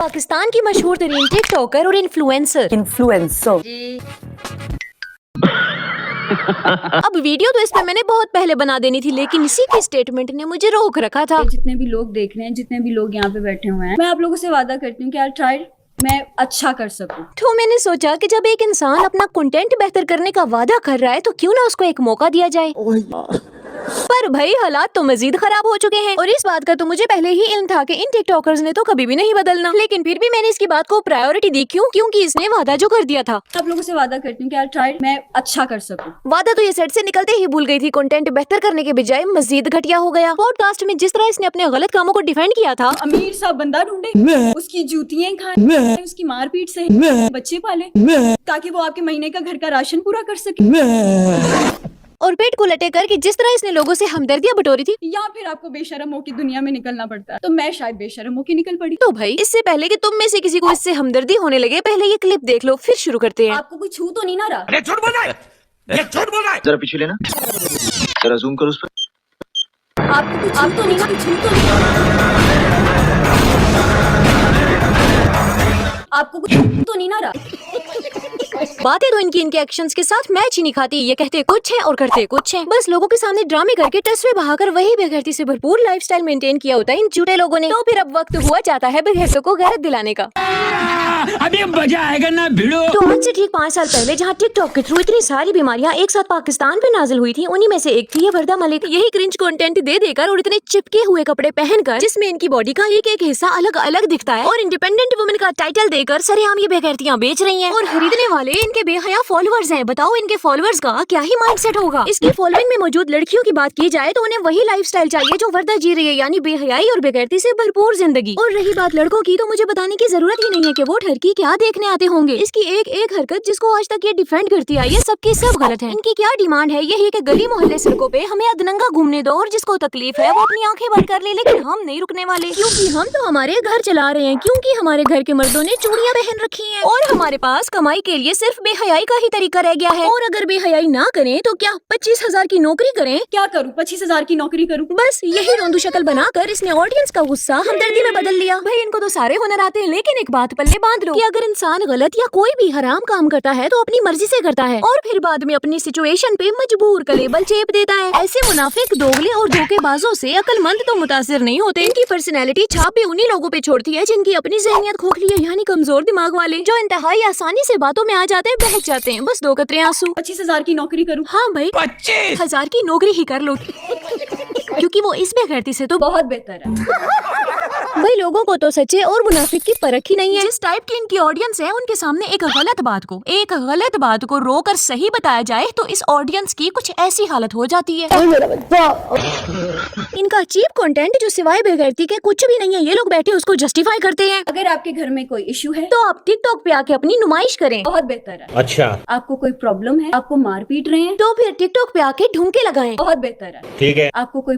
पाकिस्तान की मशहूर तरीन टिकटॉकर और इन्फ्लुएंसर अब वीडियो तो इस पे मैंने बहुत पहले बना देनी थी, लेकिन इसी के स्टेटमेंट ने मुझे रोक रखा था। जितने भी लोग देख रहे हैं, जितने भी लोग यहाँ पे बैठे हुए हैं, मैं आप लोगों से वादा करती हूँ कि यार ट्राई मैं अच्छा कर सकूं। तो मैंने सोचा कि जब एक इंसान अपना कंटेंट बेहतर करने का वादा कर रहा है तो क्यों ना उसको एक मौका दिया जाए। पर भाई हालात तो मजीद खराब हो चुके हैं, और इस बात का तो मुझे पहले ही इल्म था कि इन टिकटॉकर्स ने तो कभी भी नहीं बदलना, लेकिन फिर भी मैंने इसकी बात को प्रायोरिटी दी। क्यों? क्योंकि इसने वादा जो कर दिया था। आप लोगों से वादा करती हूँ कि यार ट्राई मैं अच्छा कर सकूं। वादा तो ये सेट से निकलते ही भूल गई थी। कंटेंट बेहतर करने के बजाय मजीद घटिया हो गया। पॉडकास्ट में जिस तरह इसने अपने गलत कामों को डिफेंड किया था, अमीर सा बंदा ढूंढे, उसकी जूतियां खाए, उसकी मारपीट से बच्चे पाले ताकि वो आपके महीने का घर का राशन पूरा कर सके, और पेट को लटे करके जिस तरह इसने लोगों से हमदर्दियां बटोरी थी, या फिर आपको बेशरमों की दुनिया में निकलना पड़ता है, तो मैं शायद बेशरमों की निकल पड़ी। तो भाई इससे पहले कि तुम में से किसी को इससे हमदर्दी होने लगे, पहले ये क्लिप देख लो, फिर शुरू करते हैं। आपको कोई छू तो नहीं ना रहा? अरे झूठ बोल रहा है, ये झूठ बोल रहा है। जरा पीछे लेना, जरा जूम कर उस पर। आपको कुछ छू तो नहीं ना? छू तो नहीं, आपको कुछ छू तो नहीं ना रहा? बातें तो इनकी इनके एक्शंस के साथ मैच ही नहीं खाती। ये कहते कुछ है और करते कुछ है। बस लोगों के सामने ड्रामे करके तस्वीर बहाकर वही बेगैरती से भरपूर लाइफस्टाइल मेंटेन किया होता है इन झूठे लोगों ने। तो फिर अब वक्त हुआ जाता है बेगैरतों को गैरत दिलाने का। अभी मजा आएगा ना भिड़ो। तो आज से ठीक 5 साल पहले जहाँ टिकटॉक के थ्रू इतनी सारी बीमारियां एक साथ पाकिस्तान पे नाजिल हुई थी, उन्हीं में से एक थी ये वर्दा मलिक। यही क्रिंज कंटेंट दे देकर और इतने चिपके हुए कपड़े पहनकर, जिसमें इनकी बॉडी का एक एक हिस्सा अलग अलग दिखता है, और इंडिपेंडेंट वुमेन का टाइटल देकर सरेआम ये बेगैरतियां बेच रही हैं, और खरीदने वाले इनके बेहया फॉलोअर्स हैं। बताओ इनके फॉलोअर्स का क्या ही माइंडसेट होगा। इसकी फॉलोइंग में मौजूद लड़कियों की बात की जाए तो उन्हें वही लाइफस्टाइल चाहिए जो वर्दा जी रही है, यानी बेहयाई और बेगैरती से भरपूर जिंदगी। और रही बात लड़कों की, तो मुझे बताने की जरूरत ही नहीं है कि वो ठरकी क्या देखने आते होंगे। इसकी एक एक हरकत जिसको आज तक ये डिफेंड करती आई है, सबकी सब गलत है। इनकी क्या डिमांड है? यही कि गली मोहल्ले सड़कों पे हमें अदनंगा घूमने दो, और जिसको तकलीफ है वो अपनी आंखें बंद कर ले, लेकिन हम नहीं रुकने वाले, क्योंकि हम तो हमारे घर चला रहे हैं, क्योंकि हमारे घर के मर्दों ने चूड़ियां पहन रखी हैं, और हमारे पास कमाई के लिए सिर्फ बेहयाई का ही तरीका रह गया है। और अगर बेहयाई ना करें तो क्या 25,000 की नौकरी करें? क्या करूँ? 25,000 की नौकरी करूँ? बस यही रोंदू शक्ल बनाकर इसने ऑडियंस का गुस्सा हमदर्दी में बदल लिया। भाई इनको तो सारे हुनर आते हैं, लेकिन एक बात पल्ले बांध लो कि अगर इंसान गलत या कोई भी हराम काम करता है तो अपनी मर्जी से करता है, और फिर बाद में अपनी सिचुएशन पे मजबूर का लेबल चेप देता है। ऐसे मुनाफिक, दोगले और धोखेबाजों से अक्लमंद तो मुतासिर नहीं होते। इनकी पर्सनैलिटी छाप भी उन्हीं लोगों पे छोड़ती है जिनकी अपनी जहनियत खोखली है, यानी कमजोर दिमाग वाले, जो इंतहाई आसानी से बातों में आ जाते हैं, बहक जाते हैं। बस 2 कतरे आंसू। 25,000 की नौकरी करूँ? हाँ भाई 25,000 की नौकरी ही कर लो, क्योंकि वो इस बेगैरती से तो बहुत बेहतर है। भाई लोगों को तो सच्चे और मुनाफिक की परख ही नहीं है। जिस टाइप की इनकी ऑडियंस है, उनके सामने एक गलत बात को रोकर सही बताया जाए तो इस ऑडियंस की कुछ ऐसी हालत हो जाती है। इनका चीप कंटेंट जो सिवाय बेगैरती के कुछ भी नहीं है, ये लोग बैठे उसको जस्टिफाई करते हैं। अगर आपके घर में कोई इशू है तो आप टिकटॉक पे आके अपनी नुमाइश करें। बहुत बेहतर है। अच्छा, आपको कोई प्रॉब्लम है, आपको मार पीट रहे हैं, तो फिर टिकटॉक पे आके ढूंढके लगाएं। बहुत बेहतर है। ठीक है। आपको कोई